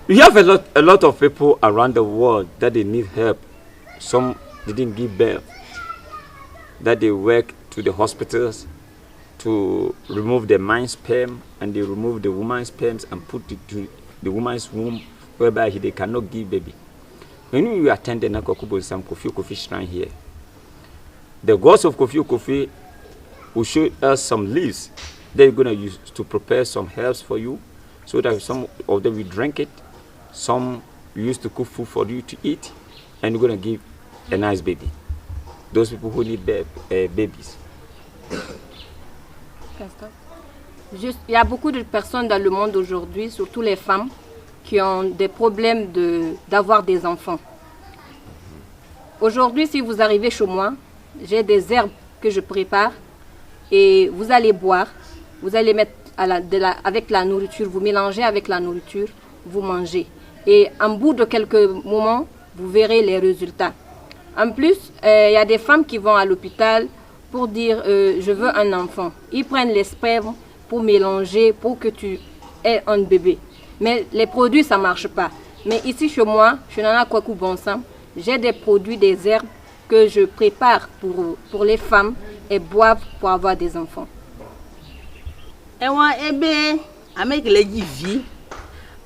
We have a lot of people around the world that they need help. Some didn't give birth, that they work to the hospitals to remove the man's sperm, and they remove the woman's sperms and put it to the woman's womb, whereby they cannot give baby. When we attend the Nakokubo Sam Kofi Shrine here, the gods of Kofi will show us some leaves they're going to use to prepare some herbs for you, so that some of them will drink it, some we used to cook food for you to eat, and we're going to give a nice baby. Those people who need babies. Juste, il y a beaucoup de personnes dans le monde aujourd'hui, surtout les femmes, qui ont des problèmes d'avoir des enfants. Aujourd'hui, si vous arrivez chez moi, j'ai des herbes que je prépare et vous allez boire, vous allez mettre avec la nourriture, vous mélangez avec la nourriture, vous mangez. Et en bout de quelques moments, vous verrez les résultats. En plus, il y a des femmes qui vont à l'hôpital pour dire je veux un enfant. Ils prennent les spermes pour mélanger, pour que tu aies un bébé. Mais les produits, ça ne marche pas. Mais ici, chez moi, chez Nana Kwaku Bonsam, j'ai des produits, des herbes que je prépare pour les femmes et boivent pour avoir des enfants. Et moi, avec les vie,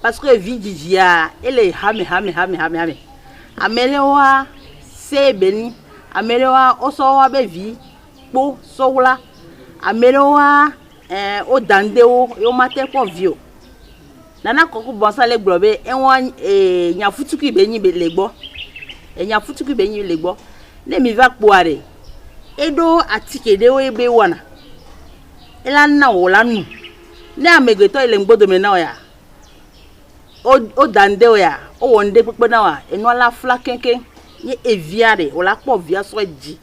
parce que vie d'Isia, elle est hame. Améléwa, c'est béni. Améléwa, osowa bevi, po, soula. Améléwa, o dandeo, yo mate ko vio. Nana Kwaku Bonsam le globe, et moi, nyafutuki beni legbo. Et nyafutuki beni legbo. Ne mi va boire. Edo atike de ebe wana. Ela na wola nu. Ne amegeto ile ngbodo me na ya. O dande ya. O wonde pepe na wa. Eno la fla kenken. Ye eviare. O la po via so ji.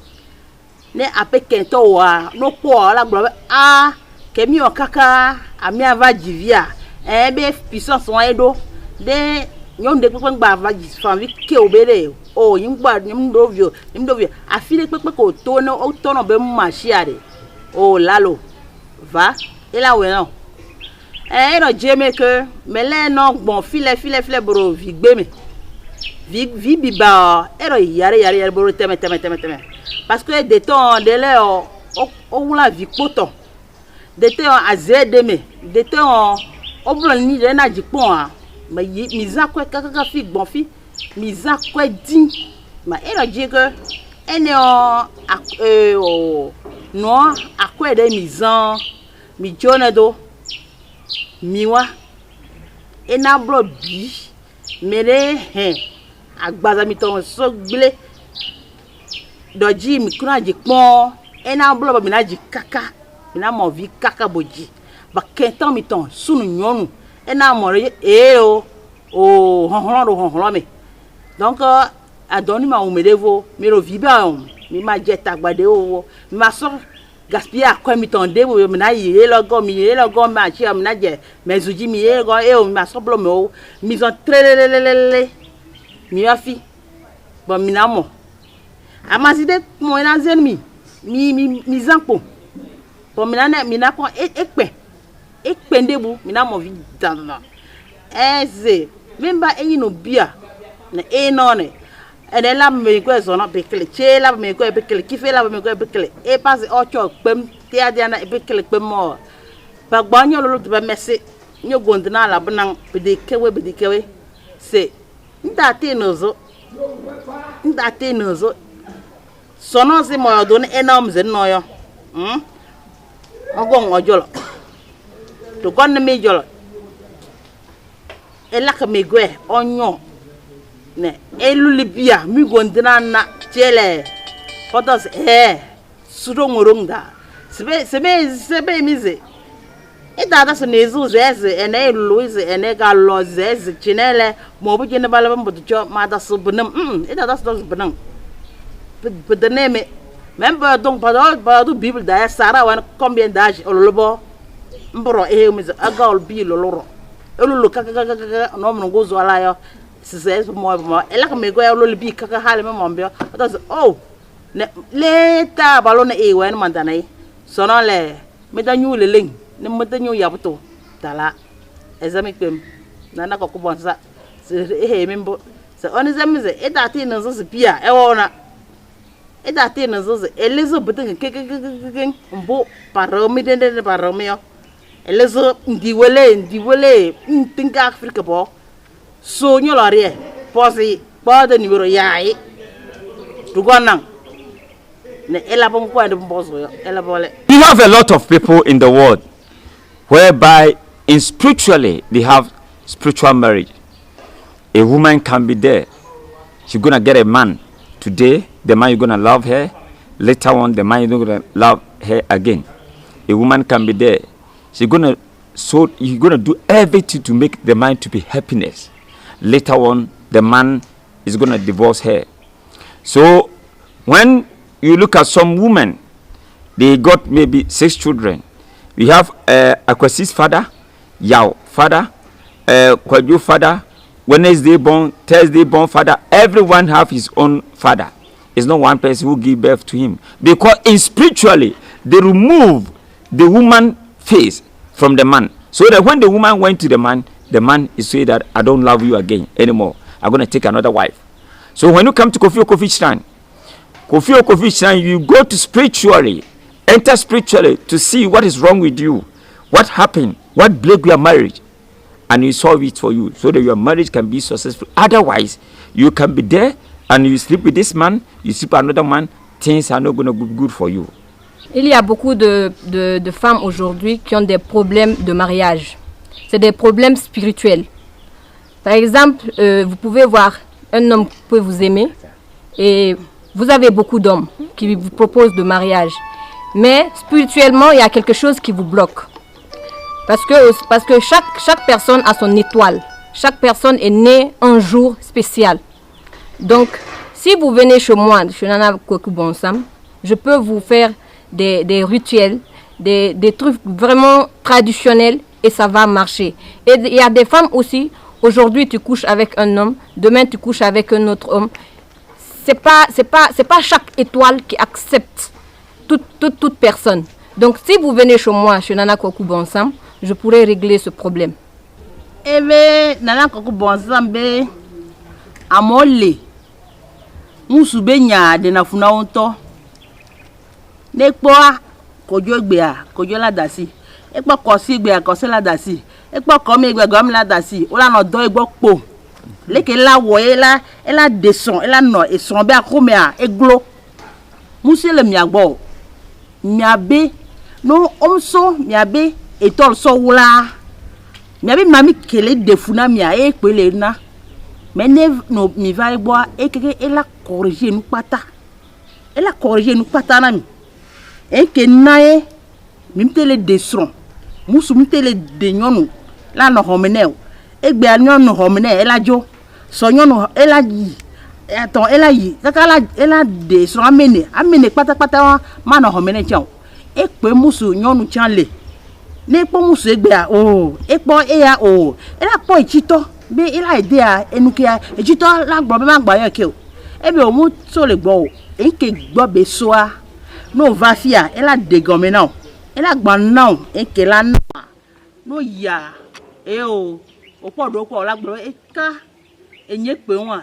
Ne ape kento wa. No po la gbo. Ah. Kemi o kaka. Ami ava jivia. Be puissance wa edo. De nyonde pepe ngba ava ji. Fanvi ke obere. Oh, yimba nimdovio afile pepe ko tono be machiare oh lalo va et là ouais non no jeme que mele no bon file bro vigbe me vi biba ero yare bro teme parce que de temps de là o la vi poto de temps azede me de temps o blon ni de na jipon ma miza ko kaka fi bon fi Misa quoi dit ma elle a dit que elle non à quoi de misan mi jonedo miwa ena blo bi mere agbaza mi ton so gbele doji mi kuna ji pon ena blo ba mi na ji kaka mi na mo vi kaka boji ba kentan mi ton sunu nyonu ena mo honholo me. Donc, à donner ma omedevo, mais le viba, mais ma jet agbade o, ma so gaspiller à quoi mi tende, mais na yé le gomme, ma chia, ma jet, mais zuji mi yé go, et ma so blome o, mi ont très mi a fi, bon mi na mo. Amazide mo na zenmi, mi zanpo, bon mi na po ekpe ndebu, mi na mo vi dans. Même ba enyi no bia. Na enone ene la me ko zo na bekele che la me ko bekele kife la me ko bekele e passe ocho pem te adia na bekele pem mo ba gbanyo lo to ba messe nyo gondina la bnan bede kewe se ndate nozo sono se mo do na enom ze no yo ogon ojolo to gon me jolo e la ka me gwe onyo ne elu libia mi gondina na chele photos suro ngorongda sebe mize e dada so nezu zeze ene elu ize ene ga lo zeze chinele mo bu jene bala mbo cho ma da so bunam e dada so bunam bedene me même donc pas do bible da sara wan combien d'âge ololobo mbro mize agol bi loloro elu kaka no mo gozo ala yo c'est moi elle a me go ya lo bi kaka hale me mombio oh le ta balona e wen mandanai sono le me da nyu le ling ne me da nyu yabuto tala examen pem Nana Kwaku Bonsam c'est même c'est on est amusé et d'attendre dans ce pia et on a et d'attendre dans ce et les autres peut-être bon parmi des parmi et les autres dit voilà tinka Afrique bon sonyo l'arrière posé pas de numéro yaï tout gonang ne ela bon quoi de bon ela bolé. We have a lot of people in the world whereby in spiritually they have spiritual marriage. A woman can be there. She's gonna get a man today. The man is gonna love her. Later on, the man is not gonna love her again. A woman can be there. You're gonna do everything to make the man to be happiness. Later on, the man is gonna divorce her. So when you look at some women, they got maybe 6 children. We have Akwasi's father, Yao father, Kwadwo father, Wednesday born, Thursday born father. Everyone have his own father. It's not one person who give birth to him. Because in spiritually, they remove the woman face from the man. So that when the woman went to the man is say that I don't love you again anymore. I'm going to take another wife. So when you come to Kofi Kofi Shrine, you go to spiritually, enter spiritually to see what is wrong with you, what happened, what broke your marriage, and you solve it for you so that your marriage can be successful. Otherwise, you can be there and you sleep with this man, you sleep with another man, things are not going to be good for you. Il y a beaucoup de femmes aujourd'hui qui ont des problèmes de mariage. C'est des problèmes spirituels. Par exemple, vous pouvez voir un homme qui peut vous aimer et vous avez beaucoup d'hommes qui vous proposent de mariage. Mais spirituellement, il y a quelque chose qui vous bloque. Parce que chaque personne a son étoile. Chaque personne est née un jour spécial. Donc, si vous venez chez moi, chez Nana Kweku Bonsam, je peux vous faire des rituels, des trucs vraiment traditionnels et ça va marcher. Et il y a des femmes aussi, aujourd'hui tu couches avec un homme, demain tu couches avec un autre homme. C'est pas chaque étoile qui accepte toute personne. Donc si vous venez chez moi, chez Nana Kweku Bonsam, je pourrais régler ce problème. Eh bien, Nana Kweku Bonsam, amole, musu nya de na funa onto. Nekpo kojo gbea, kojo la dasi. Ekpo kosi gbea, kosi la dasi. Ekpo komi gbea, gomi la dasi. Ola no do egbo po. Leke la wo ela descend, ela no e son be akome a eglo. Musu le miagbo. Miabe no omso miabe etol so wula. Miabe mami kele defuna mia e pele na. Mene no mi va egbo e keke ela corriger nu pata. Ela corriger nu pata na mi. Et que nae mimtele desron musu mimtele de nyonu la no homeneo e gbe anyonu homene ela jo so nyonu ela yi aton ela yi kaka ela desron amene patapata ma no homene chan e pe musu nyonu chan le ne po musu egbe a e po e ya ela po ichito be ela ide a enukia ichito la gbo be ma gba yo ke o e be o mu so le gbo o e ke gbo be so a no va fia ela degome não ela gban não e que la no ya o podo ko la gbo e ka enye pe won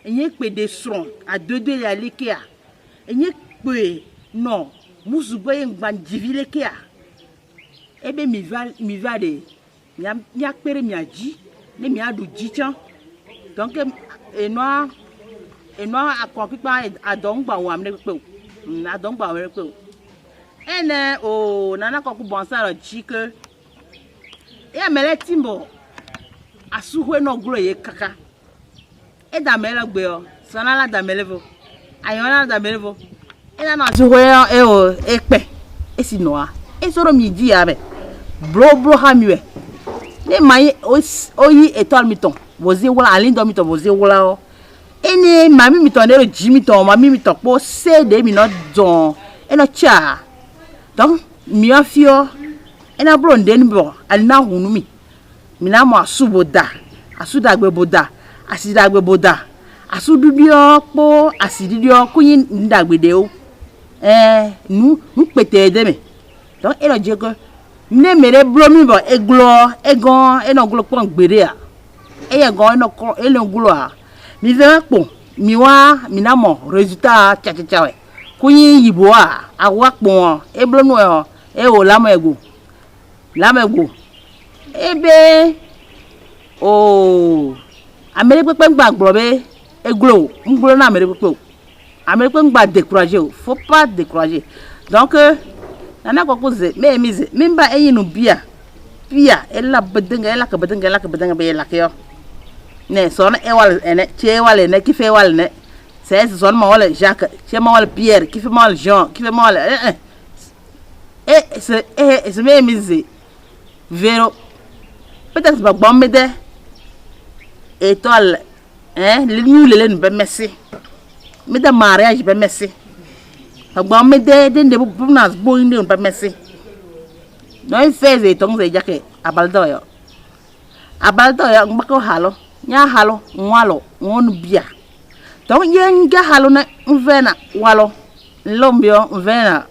enye pe de sron a dodo ya lekea enye pe no musu boye gban divile kea ebe mi va de mi pere mi aji ne mi adu jichan donc eno akon pipa adongba wa mne pe na donc ba were ko ene Nana Kweku Bonsam ro chike e mele timbo asuhwe no glo ye kaka e da mele gbe o sana la da melevo ayona da melevo e na asuhwe epe e si noa e soro mi di abe bro ha miwe ne mai oyi etol miton vozi wala alin do miton vozi wala o ene mami mi tonero jimi ton mami mi tokpo se de mi no don eno cha donc mi afio ena blonde ni bo alina hunu mi na mo asuboda asudagbe boda asidagbe boda asududio po asididio kunyin ndagbede o nu pete de me donc eno je ko ne mere blomi bo eglo egon eno glo pon gbere a et ya go no ko e le ngulo mi ve po mi wa mi na mo résultat cha cha cha kunyi yibo a wa po e blo no e o la mo ego ebe o amere pepe ngba gbrobe eglo nglo na amere pepe amere ngba décourager faut pas décourager donc nana ko kuze me mize mimba eyinu bia ela bedenga be la kyo ne son e wal ene che wal ene ki fe wal ne c'est son ma wal Jacques che ma wal Pierre ki fe ma wal Jean ki fe ma wal c'est me mize vero peut-être ba bombede étoile le ñu le be merci me de mariage be merci ba bombede de bu nas bo inde be merci no feze tong ze jake abaldo yo ngako halo nya halo nwalo ngonu bia donc yenga halo na mvena walo lombio mvena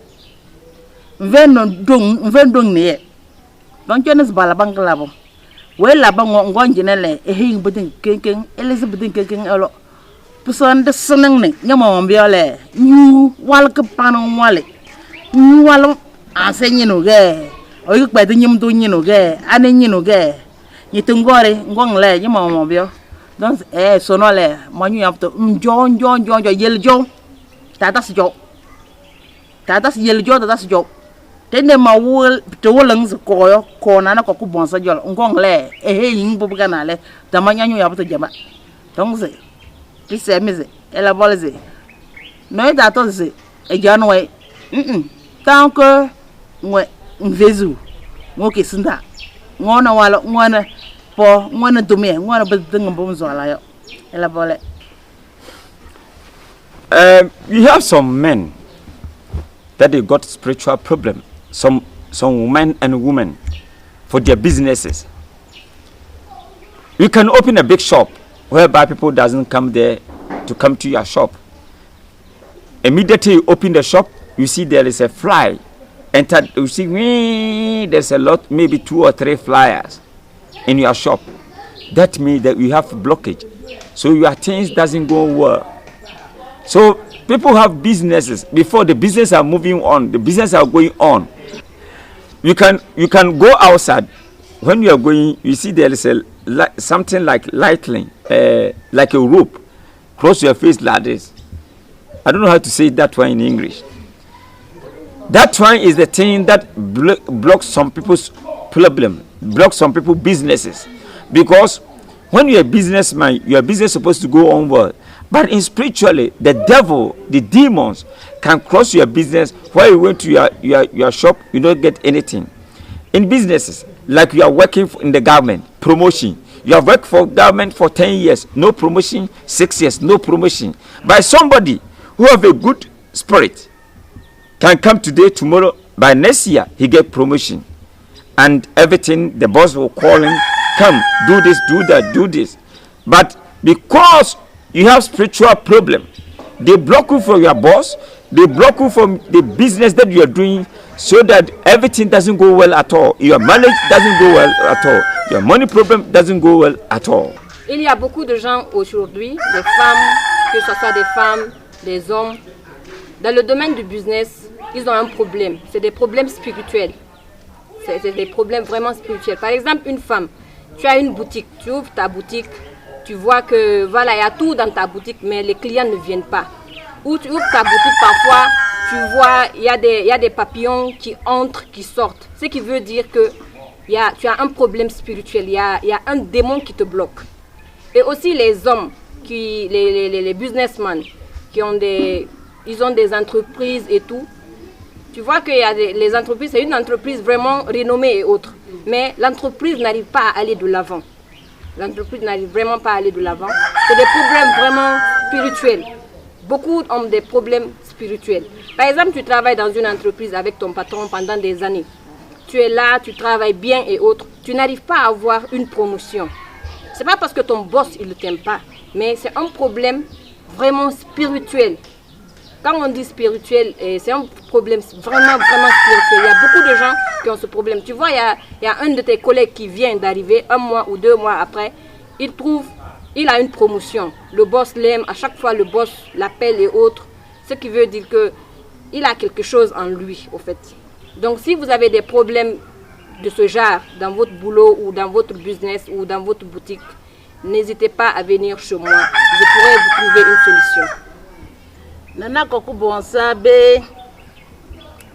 vendong ne donc jenes bala banglabo we la bango ngonjinele e hin budin kenken elizabeth kenken elo puson de sunang ne nyamo mbiole ñu wal ke panon wale ñu walo enseigner no ge oyi kpa de nyim do nyino ge ane nyino ge yitungore ngongle nyimo bio donc sonole manyu yapto njo yeljo tata sjo tende ma wol to wolang ko yo ko na ko ku bonsa jol ngongle yin bu gana le tamanya nyu yapto jama donc c'est qui c'est mise elle a volé no da to c'est e janwe tant que moi nvezu ngoke sinda ngona wala ngona po ngona dumie ngona bedeng mbumzo la yo ela bole we have some men that they got spiritual problem, some men and women for their businesses. You can open a big shop whereby people doesn't come there to come to your shop. Immediately you open the shop, you see there is a fly. Enter, you see, there's a lot, maybe 2 or 3 flyers in your shop. That means that you have blockage. So your things doesn't go well. So people have businesses. Before the business are moving on, the business are going on. You can go outside. When you are going, you see there is a something like lightning, like a rope, cross your face like this. I don't know how to say that one in English. That one is the thing that blocks some people's problem, blocks some people's businesses. Because when you're a businessman, your business is supposed to go on well. But in spiritually, the devil, the demons can cross your business. While you went to your shop, you don't get anything. In businesses, like you are working in the government, promotion. You have worked for government for 10 years, no promotion, 6 years, no promotion. By somebody who have a good spirit, can come today, tomorrow, by next year, he get promotion. And everything, the boss will call him, come, do this, do that, do this. But because you have spiritual problem, they block you from your boss, they block you from the business that you are doing, so that everything doesn't go well at all. Your marriage doesn't go well at all. Your money problem doesn't go well at all. Il y a beaucoup de gens aujourd'hui, des femmes, que ce soit des femmes, des hommes, dans le domaine du business, ils ont un problème. C'est des problèmes spirituels. C'est des problèmes vraiment spirituels. Par exemple, une femme, tu as une boutique, tu ouvres ta boutique, tu vois que voilà, il y a tout dans ta boutique, mais les clients ne viennent pas. Ou tu ouvres ta boutique, parfois, tu vois, il y a des papillons qui entrent, qui sortent. Ce qui veut dire que tu as un problème spirituel, il y a un démon qui te bloque. Et aussi les hommes, les businessmen, ils ont des entreprises et tout. Tu vois que les entreprises, c'est une entreprise vraiment renommée et autres. Mais l'entreprise n'arrive pas à aller de l'avant. L'entreprise n'arrive vraiment pas à aller de l'avant. C'est des problèmes vraiment spirituels. Beaucoup ont des problèmes spirituels. Par exemple, tu travailles dans une entreprise avec ton patron pendant des années. Tu es là, tu travailles bien et autres. Tu n'arrives pas à avoir une promotion. Ce n'est pas parce que ton boss il ne t'aime pas, mais c'est un problème vraiment spirituel. Quand on dit spirituel, c'est un problème vraiment spirituel. Il y a beaucoup de gens qui ont ce problème. Tu vois, il y a un de tes collègues qui vient d'arriver 1 mois ou 2 mois après. il a une promotion. Le boss l'aime, à chaque fois le boss l'appelle et autres. Ce qui veut dire qu'il a quelque chose en lui, au fait. Donc si vous avez des problèmes de ce genre dans votre boulot ou dans votre business ou dans votre boutique, n'hésitez pas à venir chez moi. Je pourrais vous trouver une solution. Nana koko bonsa be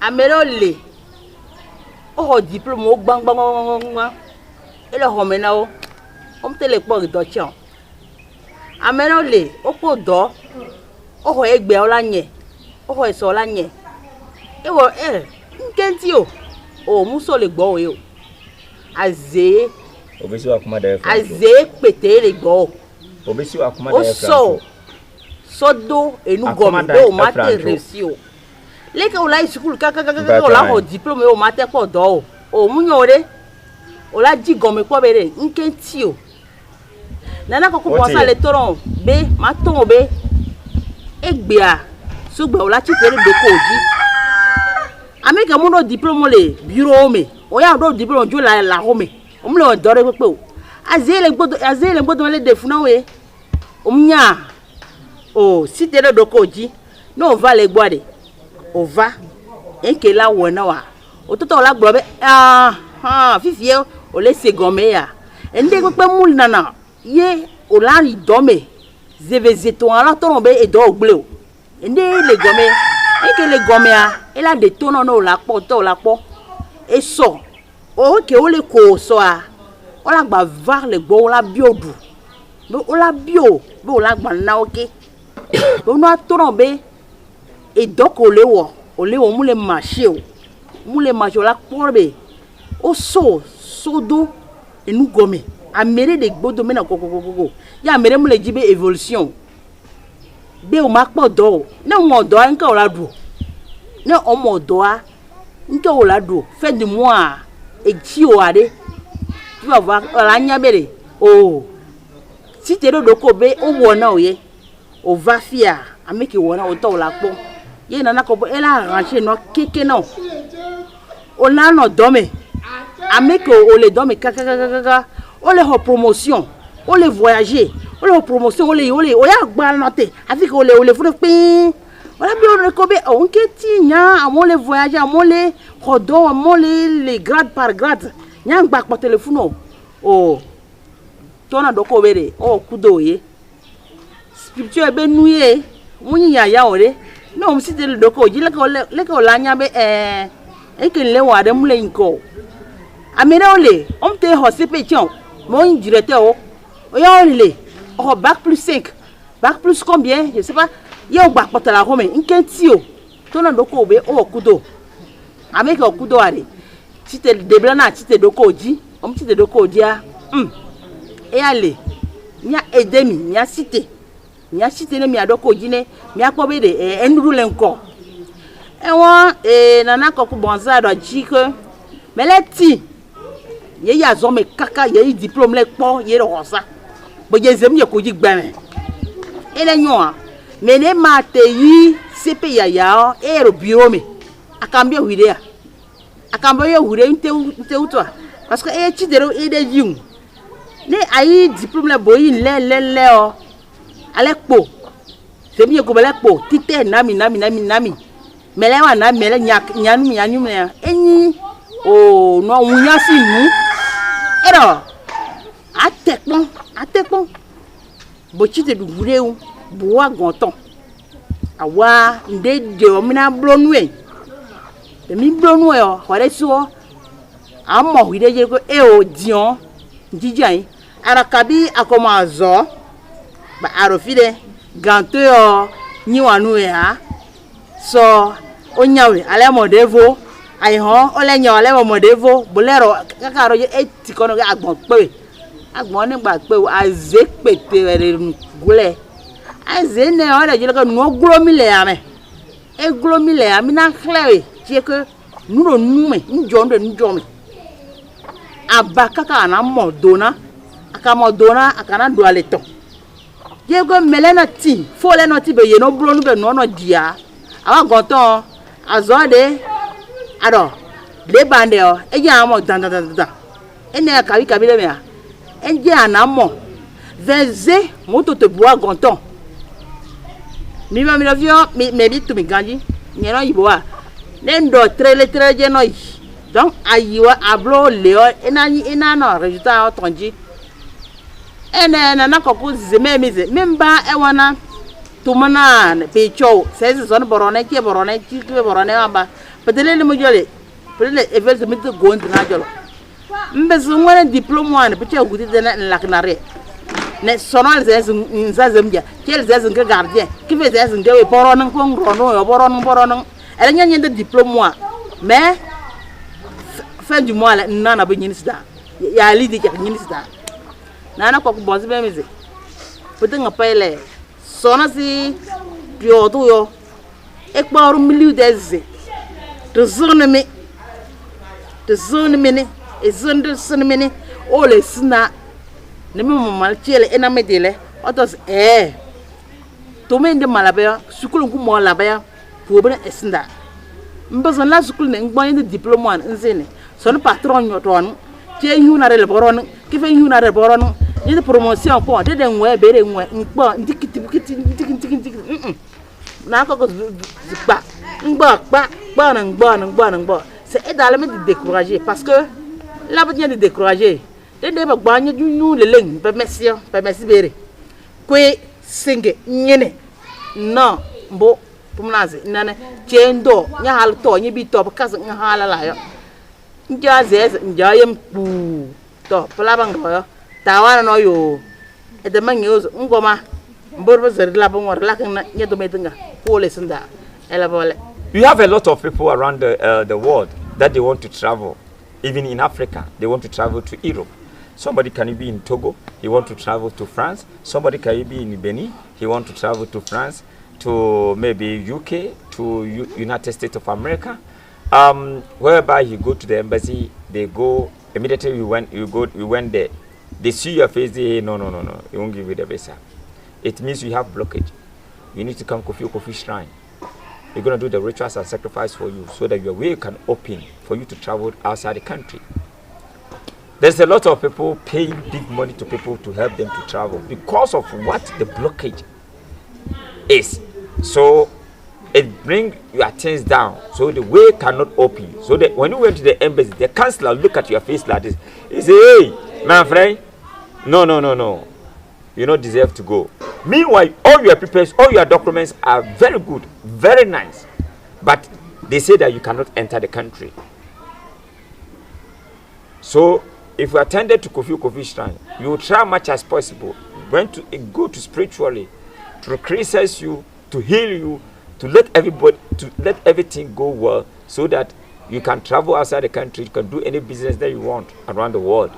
amelole o diplôme o bang bang e le homena o te le po do tia amelole o ko do o ho egbe o la nye o ho eso la nye e wo nkenti o muso le gbo o aze obesi wa kuma da aze pete le gbo obesi wa kuma da o so sodo enu gomme be o mate réussi o leke o la school kaka o la ho diplôme o mate ko do o munyore o la di gomme ko bere nkenti o nana ko pensa le toron be maton be egbea sugbe o la ti tere de ko ji ameka mu no diplôme le bureau me o ya do diplôme jo la home o mu le do re pe o azele gbodo le defuna we o munya. Oh, si tu es de Dokoji, nous on va les boire. On va. Et que là, on a. Au tout la globe. Fifi, on laisse gommer. Et dès que tu es nana, ye, on l'a dormi. Je vais zéton à la tombe et d'or bleu. Et dès les gommer, et que les gommer, et là, des tonneaux, la porte, la porte. Et so. Oh, que on les co, soit. On la va les beaux, la bio. On la bio. On la gana, ok. On a tombé et donc on le moule marché la porbe au sodo et nous gomme a méré des beaux domaines à coco ya méré moule jibe évolution be o mak po do ne mo do nka o la do ne o mo do a nka o la do fait de moi et ti o ade tu vas voir la nya bere oh si te do ko be o wona oye o va fia ameki wona o to la po ye nana ko ela arranger no keke no o na no dome ameki o le dome kaka o le ho promotion o le voyager o le ho promotion o ya gba note afika o le fu pin o la bi o ko be o nke ti nya amon le voyager amon le rodo amon le grade par grade nya gba po téléphone o tona do ko bere o kudo ye scripture be nuye munyi ya ore no msi te doko ji le ko la nya be e ke le wa de mule nko amere ole on te ho se pe tion mo directeur o ya ole o bac plus 5 bac plus combien je sais pas ya o gba potala home nkenti o to na doko be o kudo ameke o kudo are ti te debla na ti te doko ji o ti te doko ji a e ale nya edemi nya cité nya cité ne mi adoko ji ne mi akpo be de enuru le nko won nana koku bonza do ji ko meleti ye ya zo me kaka ye diplôme le po ye ro sa bo je zem ye ko ji gbeme ele nyoa me ne ma te yi sepe ya e ro bureau me akambie huide ya akambie huide nte utwa parce que e ti dero e de yun ne ayi diplôme le boyi le o ale po semi ye ko bele po tite nami mele wa na mele nyanu me enyi o no wunya si nu ero atekpon bo ti te du gureu bo wa gonton awa nde de o mina blonu e mi blonu e o hore so amo wi de je ko e o dion jijan arakabi akoma azo ba arofide ganto yo nyiwanu e ha so onyawe ale modevo ai ho ole nya ole modevo bolero kakaro je etikono ga agbon ni gba pe azepete re gule azene ole je ko no glomile ame e glomile ami na clewe je ko nuro nume njome abakaka na modona akana do aleto je ko melena ti fole no ti be ye no blonu be no dia awa gonton azode ado le bande o eje amo dan ene kabi le me a enje anamo Veze, moto te bois gonton. Mi ma mi la vio, mi bitu mi ganji. Nyero iboa. Nendo trele genoi. Donc ayiwa ablo leo ina no résultat otonji. Ene na koku zeme mize. Memba e wana tumana pe chow. Sezi zone borone ki borone amba. Peut-être le mojole. Peut-être evel se mette gond na jolo. Mbezu ngone diplôme wana pe chow guti na laknare. Ne sonal zez nzazemja. Quel zez nge gardien. Qui fait zez nge we boron ko rono yo boron. Elle a de diplôme moi. Mais fin du mois là nana be nyinista. Ya li di ka nyinista. Nana ko bozi be mize. Peut nga pele. Sona si piodo yo. Ek baru milieu des. De zone me. De zone mene. E zone de zone mene. O le sina. Ne me mal tiele ena medele. Otos to me de malabaya. Sukulu ku mo labaya. Pour bien esnda. Mbazon la sukulu ne ngboy de diplôme wan nzene. Son patron yoton. Tie yuna re boron. Ki fe yuna re boron. Ni de promotion ko de nwe bere nwe ngbo ndikiti. Na ko ba. Ngbo. C'est également de décourager parce que là vous de décourager. De ba gbanya ñu le leng ba merci bere. Kwe singe nyene. Non, mbo pumnaze nane chendo nya hal to nyi bi to kas nya hala la yo nja zez nja yem pu to plaba ngo tawana no yo e de manyozo ngoma mborbo zer la bon war la kan nya do medinga pole senda ela bole. You have a lot of people around the world that they want to travel. Even in Africa, they want to travel to Europe. Somebody can be in Togo, he want to travel to France. Somebody can be in Benin, he want to travel to France, to maybe UK, to United States of America. Whereby you go to the embassy, they go immediately. You went there. They see your face. They say, no, they won't give you the visa. It means you have blockage. You need to come Kofi Shrine. We're going to do the rituals and sacrifice for you so that your way can open for you to travel outside the country. There's a lot of people paying big money to people to help them to travel because of what the blockage is. So it brings your things down. So the way cannot open. So that when you went to the embassy, the counselor look at your face like this. He say, hey, my friend, no. You don't deserve to go. Meanwhile, all your papers, all your documents are very good, very nice. But they say that you cannot enter the country. So if you attended to Kofi Shrine, you will try much as possible when to go to spiritually, to criticize you, to heal you, to let everything go well, so that you can travel outside the country, you can do any business that you want around the world.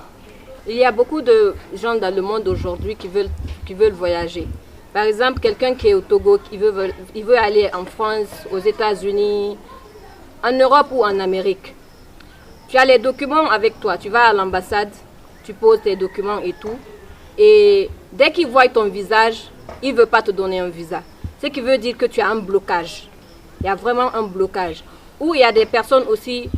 Il y a beaucoup de gens dans le monde aujourd'hui qui veulent voyager. Par exemple, quelqu'un qui est au Togo, il veut aller en France, aux États-Unis, en Europe ou en Amérique. Tu as les documents avec toi, tu vas à l'ambassade, tu poses tes documents et tout. Et dès qu'il voit ton visage, il ne veut pas te donner un visa. Ce qui veut dire que tu as un blocage. Il y a vraiment un blocage. Ou il y a des personnes aussi,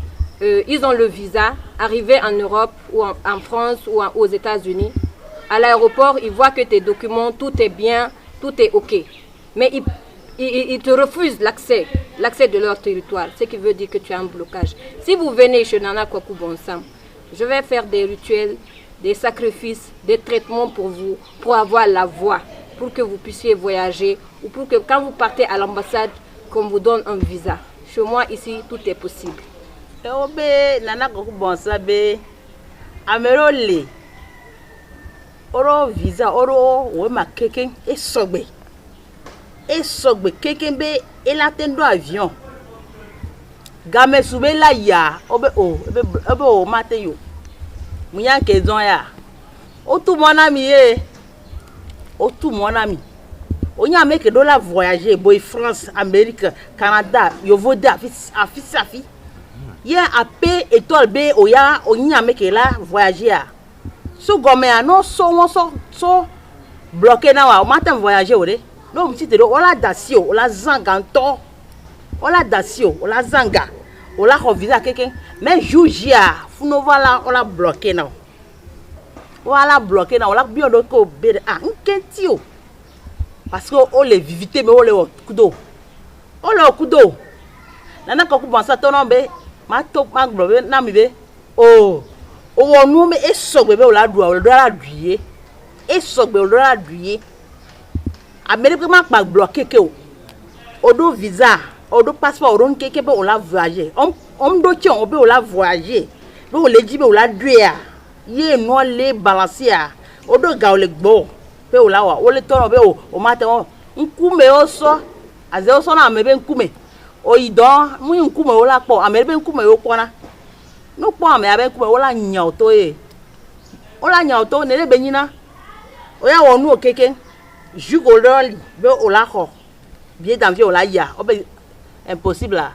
ils ont le visa, arrivés en Europe ou en France ou aux États-Unis. À l'aéroport, ils voient que tes documents, tout est bien, tout est OK. Mais ils te refusent l'accès de leur territoire, ce qui veut dire que tu as un blocage. Si vous venez chez Nana Kwaku Bonsam, je vais faire des rituels, des sacrifices, des traitements pour vous, pour avoir la voie, pour que vous puissiez voyager, ou pour que quand vous partez à l'ambassade, qu'on vous donne un visa. Chez moi, ici, tout est possible. Nana Kwaku Bonsam, Amerole, oro visa, oro wema keken, et sobe. Et sogbe kekembe elatendo avion game sube la ya obe o mate yo munya kezon ya o tout mon ami onya make do la voyager boy France Amérique Canada yovoda afi ya ape étoile b oya onya make la voyager so gomme no so bloqué na wa o matin voyager ore. Non, si tu as dasio, la zanga, la dasio, la zanga, la revisa quelqu'un, mais joujia, faut nous voir là, on l'a bloqué non. Voilà bloqué na, on l'a bien de ko bere ah nkentio. Parce que on les vivité mais on les kudo. On le kudo. Nana ko ku bonsa to nombe, ma to ma globe na mi be. Oh. O nu me esogbe be o la du o la duye. Esogbe o la duye. Amérique ma pa bloqué ke o. Odo visa, odo passeport, odo nkeke be o la voyager. On do ti on be o la voyager. Be o le ji be o la duya. Ye no le balancer odo ga o le gbo pe o la wa o le tono be o ma te won nkume o so aze o so na me be nkume o idon mu nkume o la po ame be nkume o pona no po ame abe nkume o la nya o to ne le be nyina o ya wonu o keke jugo loli be o la ho bien dans o la ya o be impossible la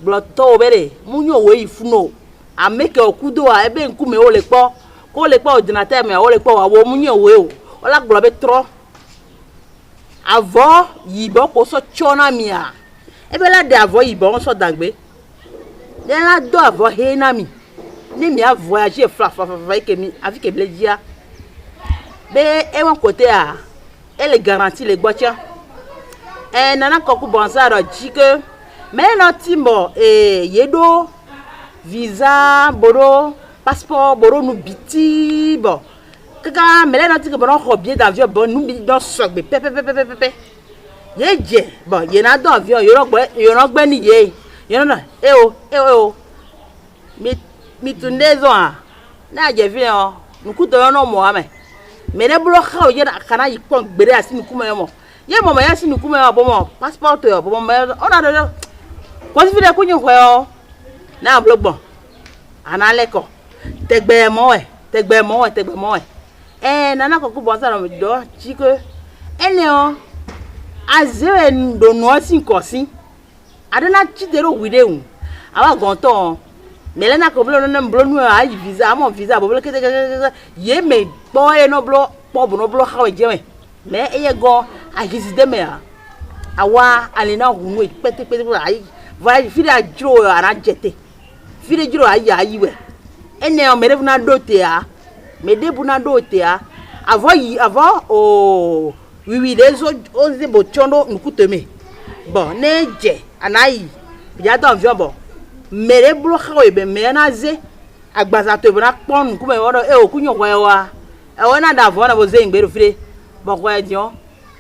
bloto bere mu nyo we ifuno ame ke okudo a ebe nkume o le po ko le pa ordinateur mais o le pa wa wo munye we o la globe tro avant yibo ko so chona mia e be la de avant yibo so dagbe de la do avant he na mi ni mi a voyager fa ke mi avec ke bledia be e won côté a elle garantit les gbotia e nana ko ku bonsa ro jike mais no timbo yedo visa boro passeport boro nu biti bon kaka mele na tike bon ko bien d'avion bon nu bi don sogbe pe ye je bon ye na do avion yo no gbe ni ye na mi tundezo a na je vi o nuku to no mo ame mele blo kha o ye na kana yi kon gbere asi nuku me mo ye mo ya si nuku me bo mo passport yo bo mo ona do ko si fi de ku nyu o na blo gbon analeko tegbe mo nana ko ku bonsa no do chiko ene o azewe ndo no sin kosin adena chidero wideun awa gonto mele na ko blo no mblo nu a visa amo visa bo blo kete ye me boy no blo po bo no blo hawe jewe me eye go a giside me awa alina hunu pete ai vai firi ajro ara jete firi jro ayi we ene o mere buna dote a mede buna dote a avant oui les autres bo chondo nkuteme bon neje anayi ya do avion bon mere blo khawe be me na ze agbaza to be na pon ku me wodo okunyo wa na da vo na bo ze ngberu fire bo ko edion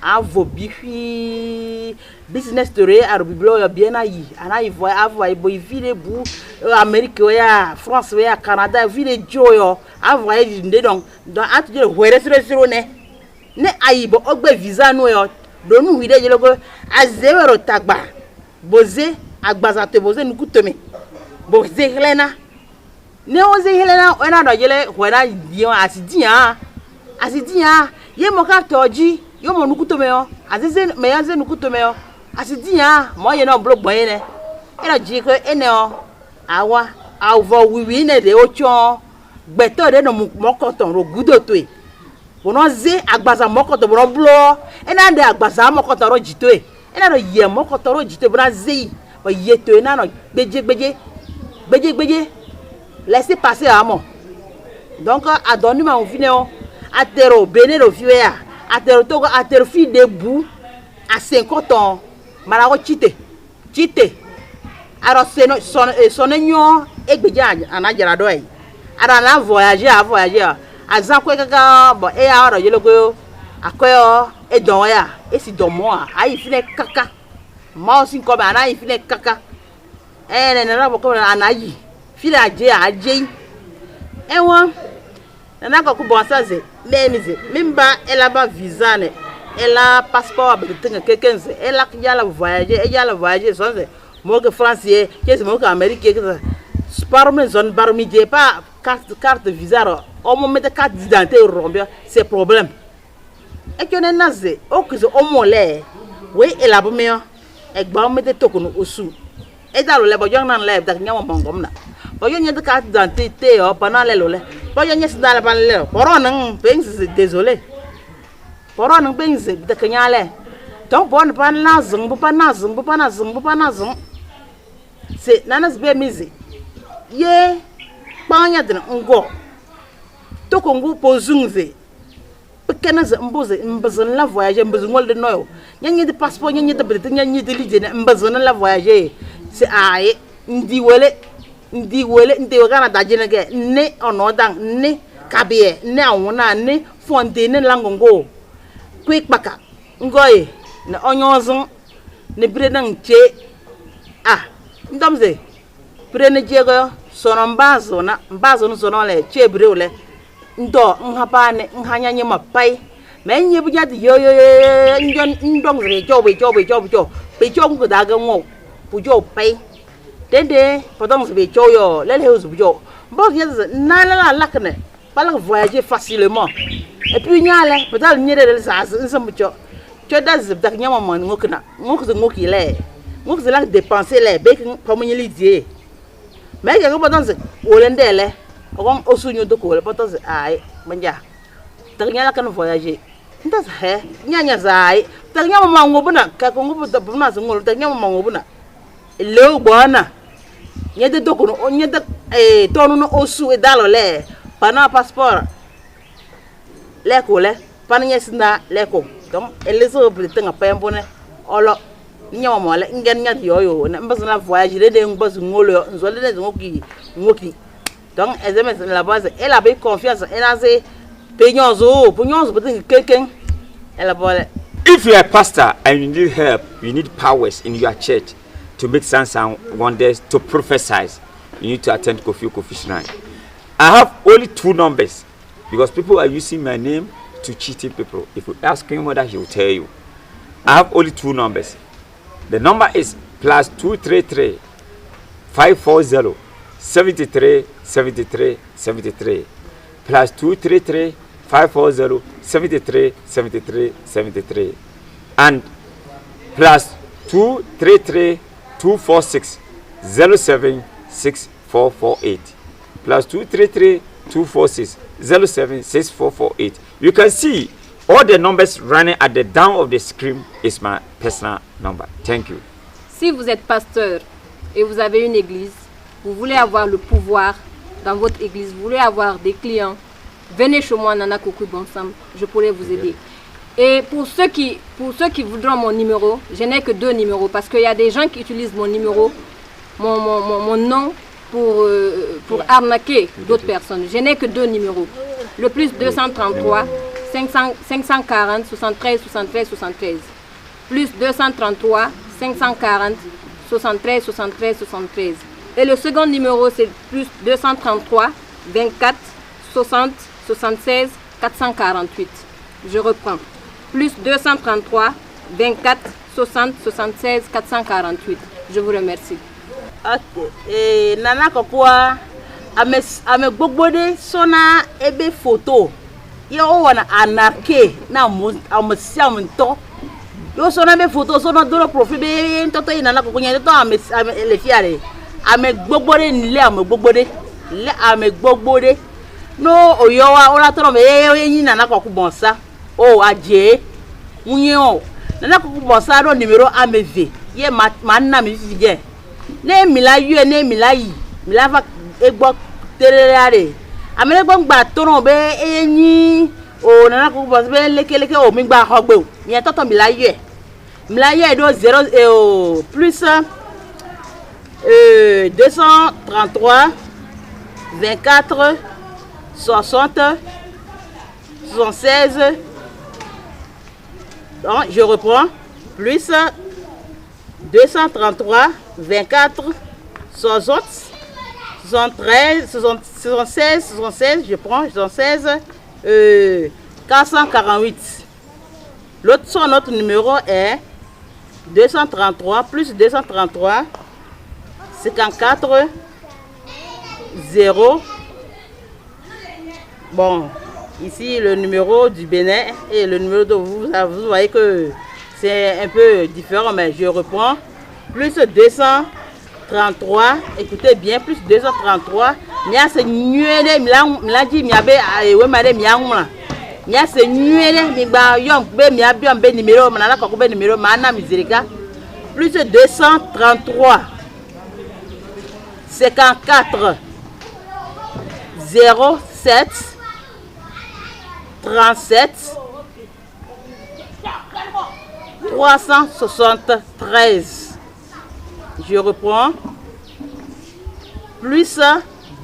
avo bifi business story arubiblo ya bien ayi anayi vo avo bo vile bu Amérique ya France ya Canada vile joyo avo ayi nde donc atuje were siro ne ayi bo ogbe visa no yo donu hide je logo azewero tagba boze agbaza te boze nkutome boze helena ne oze helena ona do jele wera dio asidia ye mo ka toji yo mo nkutome yo azeze me yaze nkutome yo asidia mo ye no blo gboyin ne ina ji ko ene o awa avo wiwi ne de ocho gbeto de no mokoton ro gudo to e bono ze agbaza mokoton bono blo ina de agbaza mokoton ro jito e ina ro ye mokoton ro jito bono ze o ye to ina no gbeje laissez passer amo donc adoni ma on vient atero bene ro fiwe ya atero to atero fi de bu a 50 ans mara ko chite alors sonenyo egbeja anajara do e ara na voyager azan ko kaka bo e ara je logo akoyo e don ya e si don mo ayi fine kaka ma sin ko ba na yi fine kaka ne na bo ko anayi file aje e won na ko ku bon saze lenize mimba elaba visa ne ela passeport abitenga kekenze ela kijala voyager sonze mo que français que mo que américain que parmi zone parmi je pas carte visa o mo mette carte d'identité rombia c'est problème e que naze o que o mo le we elaba me e gba mette tokono osu e dalo le bo jong nan le dak nyama mongom na bo yo nyede carte d'identité o pana le lole bo yo nyes dala ban le poro nan pensi désolé poro nan pensi de kanyale donc bon pan na zung bu pan na zung c'est nanas be mizi ye panya de ngo to kongo pozungze pequena mboze mbazon la voyager mbazon ngol de noyo nyanyi de passeport nyanyi de bete nyanyi de lidene mbazon la voyager c'est aye ndi wele ndi wakana dajine ge ne onodang ne kabie ne awuna ne fonde ne langongo quick baka ngoye na onyozon ne bredang che ndomze prene jego sono mbazo no sono le che brewle ndo nhapane nhanyanye mapai menye buja di yo njon ndong re jobe pe chong da ga ngo bujo pai dende podong se be choyo le heus bujo bo yez na la kne pas voyager facilement et puis nyale peut-être nyere sa nsambucho choda zib dak nyama man ngokna ngoki le ngoki la dépenser le be comme nyeli die mais que podong se olendele on osunyo do ko le podong se ai manja tak nyala kan voyager ndas he nyanya zai tak nyama mango buna ka ko ngubu da buna zungol tak nyama mango buna le bona nyede do ko nyede tonu no osu e dalo le pana passeport le ko le pana nyesina le ko donc elezo bulletin apembone olo nyama mole ngen nyat yoyo na mbazana voyager de ngbazu ngolo nzole de ngoki donc ezemes la base elle avait confiance elle a dit peñozo peut quelqu'un elle a volé. If you are a pastor and you need help, you need powers in your church to make signs and wonders, to prophesy, you need to attend Kofi Shrine. I have only 2 numbers because people are using my name to cheating people. If you ask him whether he will tell you. I have only 2 numbers. The number is +233 540 73 73 73 +233 540 73 73 73 and +233 246 07 6448 +233 246 07 6448. You can see all the numbers running at the down of the screen is my personal number. Thank you. Si vous êtes pasteur et vous avez une église, vous voulez avoir le pouvoir dans votre église, vous voulez avoir des clients, venez chez moi, Nana Kokou Bonsam, je pourrais vous aider. Et pour ceux qui voudront mon numéro, je n'ai que 2 numéros parce qu'il y a des gens qui utilisent mon numéro, mon nom pour arnaquer d'autres personnes. Je n'ai que 2 numéros. Le plus 233 540 73 73 73. Plus 233 540 73 73 73. Et le second numéro c'est plus 233 24 60 76 448. Je reprends. Plus 233 24 60 76 448. Je vous remercie. Ok. Et Nana Kokwa, ame gbogbo sona ebe photo. Yo wana anarke na amasiam to. Yo sona ebe photo sona do profil be toto Nana Kokwa nya to ame le fiare. Ame gbogbo nile ame gbogbo le ame gbogbo no oyowa ora to me yin Nana Kokwa bonsa. O aje munye o Nana Kokwa bonsa do numéro amv. Ye manna mi fije. Ne mila yu ne mila yi. Mila va egbo terere. Amele gbo gba toron be eyin o Nana Kokwa bonsa be leke o mi gba hogbe o. Yen toto mila yu. Mila yu do 0 plus 233 24 60 76. Donc, je reprends. Plus 233 24 60 73 76, je prends 76 448. Notre numéro est 233 plus 233 54 0. Bon, ici le numéro du Bénin et le numéro de vous voyez que c'est un peu différent, mais je reprends. Plus 233, écoutez bien, plus 233. Mia se nyuele mila ji mia be we mare mia nwra. Mia se nyuele mi gba yom be mia biom be numéro Nana Kokwa be numéro mana miséricorde. Plus 233 54 07 37 373. Je reprends. Plus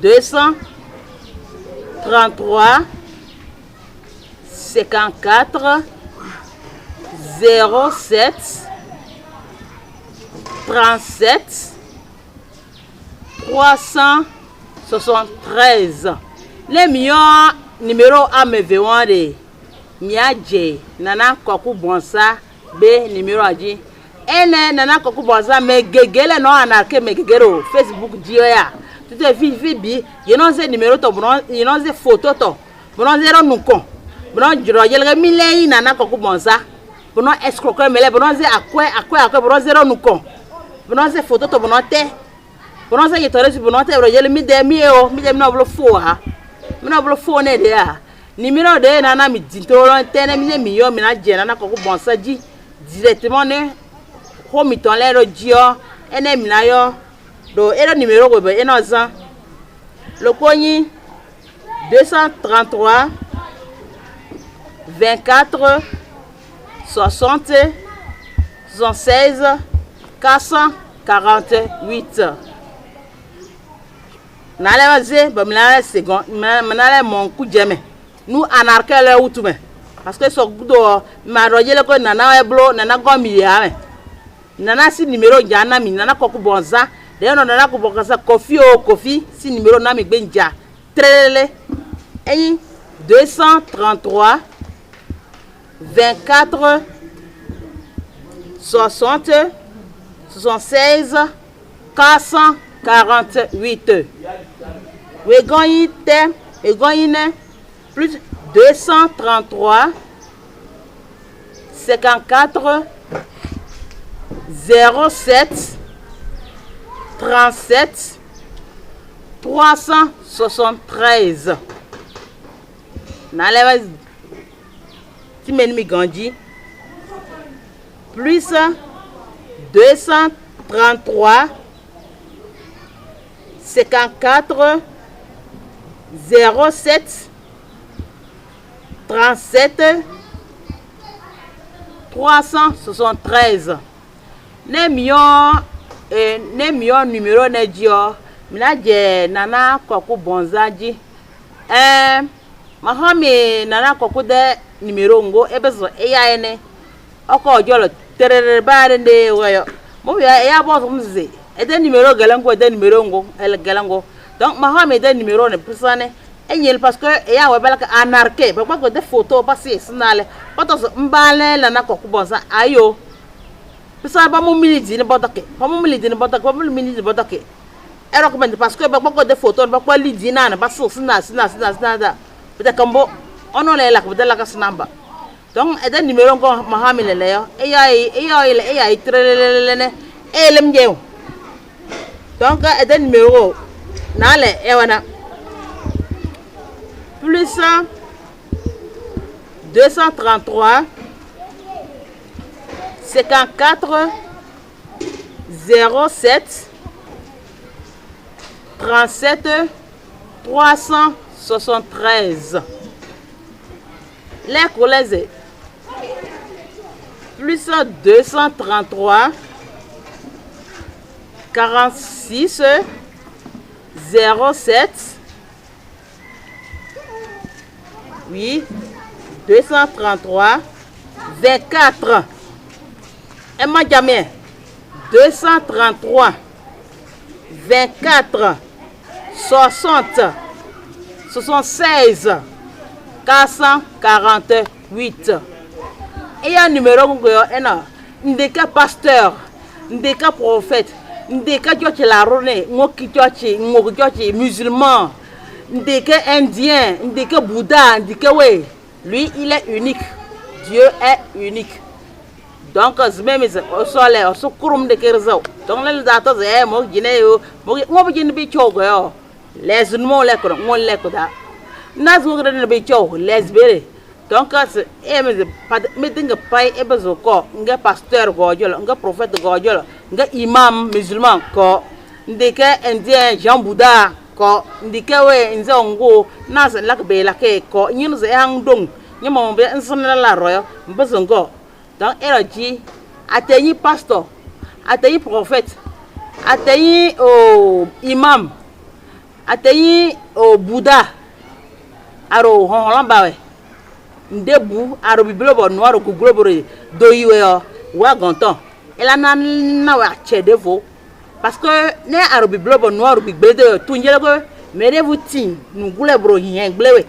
233 54 07 37 373. Les meilleurs numéros à me vendre. Miaje nana koku bonsa be numéro aji. Ene nana koku bonsa me gegele no anarke me gegero Facebook dio ya. Tu te vi you know ce numéro to bon you know ce photo to. Bon zero nukon. Bon jiro yelga milei nana koku bonsa. Bon escroquer mele bon ze akwe bon zero nukon. Bon ce photo to bon te. Bon ce yetore su bon te bro yel mi de mi o mi de no blo fo ha. Mi no blo fo ne de ya. Numéro de nana mi dintoro tene mi mi yo mi na je nana koku bonsa ji directement ne ho mi ton lero dio ene mi na yo do ero numéro go be eno zan le koni 233 24 60 76 448 na le vaze ba mi na second na le mon ku jeme nous anarquer le outoume parce que so gudo ma rojele ko nana eblo nana gomi ya nana si numéro jana mi nana koku bonza de no nana ko bokasa kofi si numéro na mi gbenja trele 233 24 60 76 448. We goyine plus 233 54 07 37 373. N'allez tu m'ennemis Gandhi plus 233 54 07 37 373. Ne mion numéro ne dio mina je nana koku bonzaji mahami nana koku de numéro ngo ebezo eya ene oko ojolo terere bare nde woyo mo ya boss mze ede numéro galango de numéro ngo el galango donc mahami de numéro ne pusane enyel parce que eya webala ka anarke ba ko de photo passer sinale photo mbale nana koku bonza ayo pisa ba mo milidi ne bodake ba mo milidi ne bodake ero ko parce que ba ko de photo ba ko lidi na ba so sina da peut-être kambo ono le la ko de la ka snamba donc ede numéro ko mahami le yo eya trelele ne elem jew donc ede numéro na le e wana plus 233 54 07 37 373. Les collègues plus 233 46 07 oui 233 24. Et moi jamais 233 24 60 76 448. Et un numéro ndeka pasteur, ndeka prophète, ndeka djoche la rone, ngoki djoche musulman, ndeka indien, ndeka bouddha, ndeka we. Lui il est unique. Dieu est unique. Donc même au soleil au sokurum de kerzo donc les datos mo gine yo mo gine bi chogo yo les mo le ko mo le ko da na zo gre bi chogo les bere donc me dinga pay e bezo ko nga pasteur go jolo nga prophète go jolo nga imam musulman ko ndike indien Jean Bouddha ko ndike we nzo ngo na se lak be lake ko nyin ze hang dong ni mo be nsonla la royo mbozongo donc eroji ateyi pastor ateyi prophète ateyi o imam ateyi o Bouddha aro honlamba ndebu aro biblobo no aro kuglobore doyiwe yo wa gonton ela na wa chedevo parce que ne aro biblobo no aro bigbede tunjele ko mere vutin nu gulebro hien glewe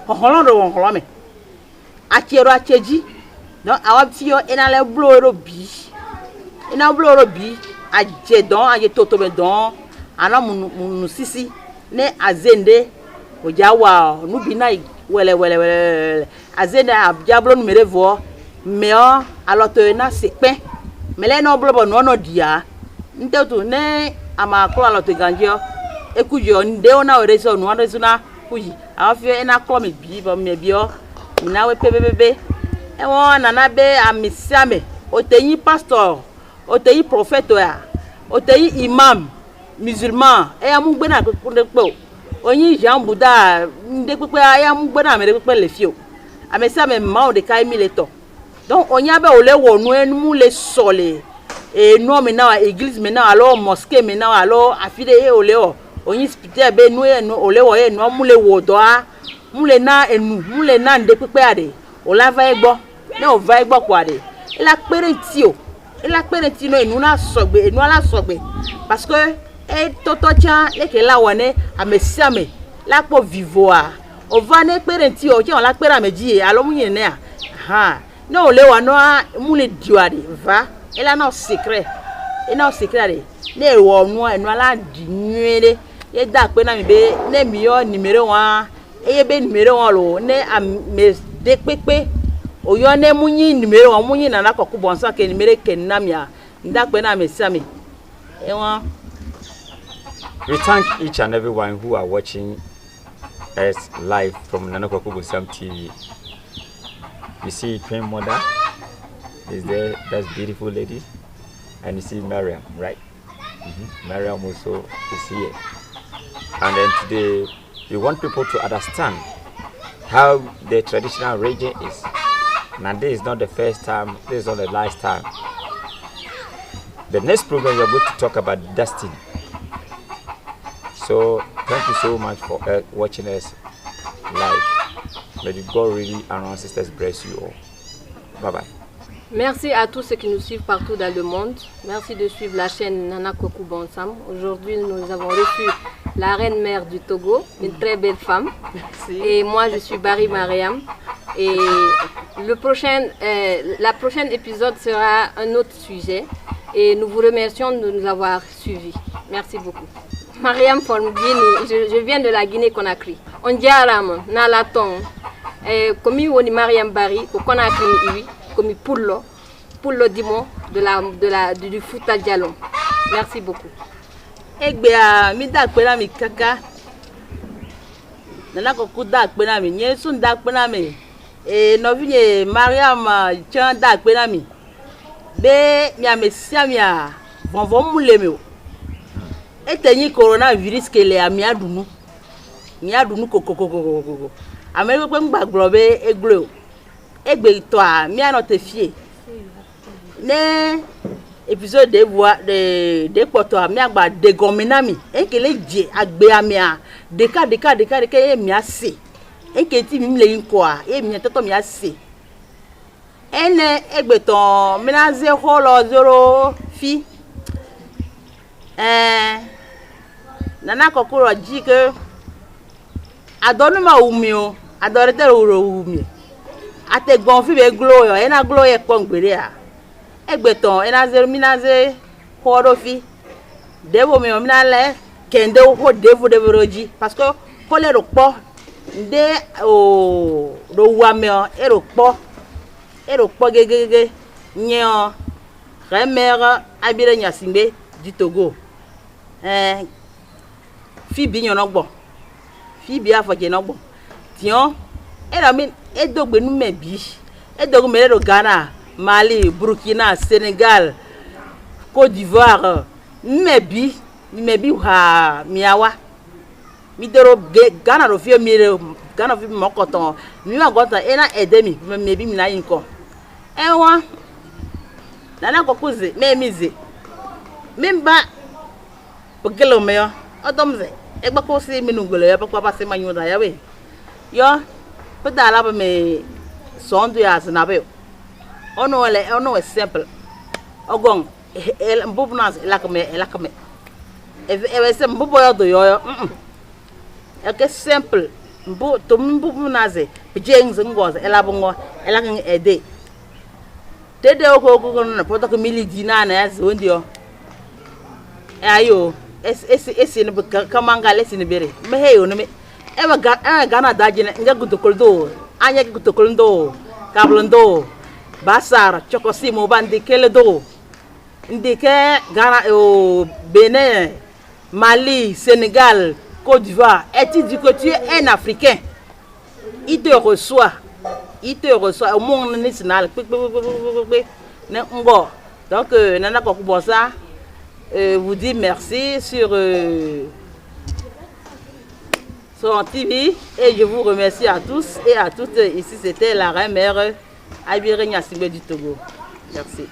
honlome achero acheji donc awapio ena le bloro bi aje don aje totobe don ana munu sisi ne azende ojawa nubina wele azende abjablo numere vo meo aloto na sekpe mele no blobo no dia ntetu ne ama ko aloto ganjo ekujo nde ona oreso no na kuji afio ena ko me bi bo me bio na we pebebebe e won na be amisiame oteyi pastor oteyi prophète ya oteyi imam musulman e amu gbe na pe onyi Jean Bouddha nde pepe aya mu gbe na mere pepe le fio amisiame ma o de kai mileto donc onya be ole wonu enu le sole e no me na église me na alors mosquée me na alors afide e ole o onyi spite be nu e no ole wo e no mu le wo do a mu le na enu mu le na nde pepe ade o la va egbo ne o va egbo kwa de ila pere ti no enu na sogbe enu ala sogbe parce que e toto cha le ke la wone amesiame la po vivo a o va ne pere ti o je on la pere ameji alo mu yin ne a ha no o le wa no mu le diwa de va ila na secret de ne wo nu enu ala di nwere ye da pe na mi be ne mi yo numero 1 eye be numero 1 lo ne me de pepe oyo ne munyi numero 1 munyi na ko kubonsa ke numero kenamia nda pe na mesiame ewa. We thank each and everyone who are watching us live from Nana Kwaku Bonsam TV. You see Twin Mother is there, that's beautiful lady, and you see Mariam, right? Mariam also is here. And then today we want people to understand how the traditional region is. Now this is not the first time, this is not the last time. The next program we are going to talk about destiny. So thank you so much for watching us live. May God really and our sisters bless you all. Bye bye. Merci à tous ceux qui nous suivent partout dans le monde. Merci de suivre la chaîne Nana Kwaku Bonsam. Aujourd'hui, nous avons reçu la reine mère du Togo, une très belle femme. Merci. Et moi, je suis Barry Mariam. Et la prochaine épisode sera un autre sujet. Et nous vous remercions de nous avoir suivis. Merci beaucoup. Mariam from Guinée, je viens de la Guinée-Conakry. On diarama na la ton comme woni Mariam Barry au Conakry iwi comme Pullo Dimo du Fouta Djallon. Merci beaucoup. Egbe a mi da pe na mi kaka. Nana ko da pe na mi, Yesu da pe na mi. No vinye Mariam chan da pe na mi. Be mi amesia mi a vonvon mu le mi o. Etenyi coronavirus ke le ami adunu. Ni adunu kokokokoko. Amere pe mgbagbo be eglo. Egbe to a mi ano te fie. Ne épisode de poto a mi agba de gomina mi. Enkele je agbe ami a deka e mi ase. Enketi mi le nko a e mi toto mi ase. Ene egbe ton menaze holo 0 fi. Nana kokoro jike adonu ma umi o adore te ro umi ategbon fi be glo yo ena glo ye pongbere a egbeton ena zero minaze horo fi devo mi o minale kende ho devo roji parce que ko le ro po nde o ro wa me o e ro po gegege nyo remere abire nyasimbe du Togo fi bi yon ogbo fi bi afoje nogbo tion era mi edogbe nu mebi edogbe mere Ghana Mali Burkina Sénégal Côte d'Ivoire mebi ha miawa mi dero Ghana ro fi mi Ghana vi mo koton mi wa gota ena edemi me bi mi na yin ko enwa nana ko kuzi me mizi mimba bugelo me yo odomze e gba ko si mi nungolo ya pa pa se manyu da ya we yo pedala ba me sondu ya na be ono é simple ogong el mbubnas elakme e vai ser mbubo yo do yo é que simple mbu to mbubnas e pjeng zingoza elabongo elakin ede dede ko na poto ko milidi na ya zondi yo ayo esi ne kamanga lesi ne bere me heyo ne me eba gana dajine nga gutokoldo anya gutokoldo kablondo basar chokosimo bandi keledo ndike Ghana Bénin, Mali, Sénégal, Côte d'Ivoire, et tu dis que tu es un Africain, il te reçoit au monde national. Donc Nana Kokubosa vous dit merci sur TV et je vous remercie à tous et à toutes. Ici c'était la reine mère Abiré Nyassibé du Togo. Merci.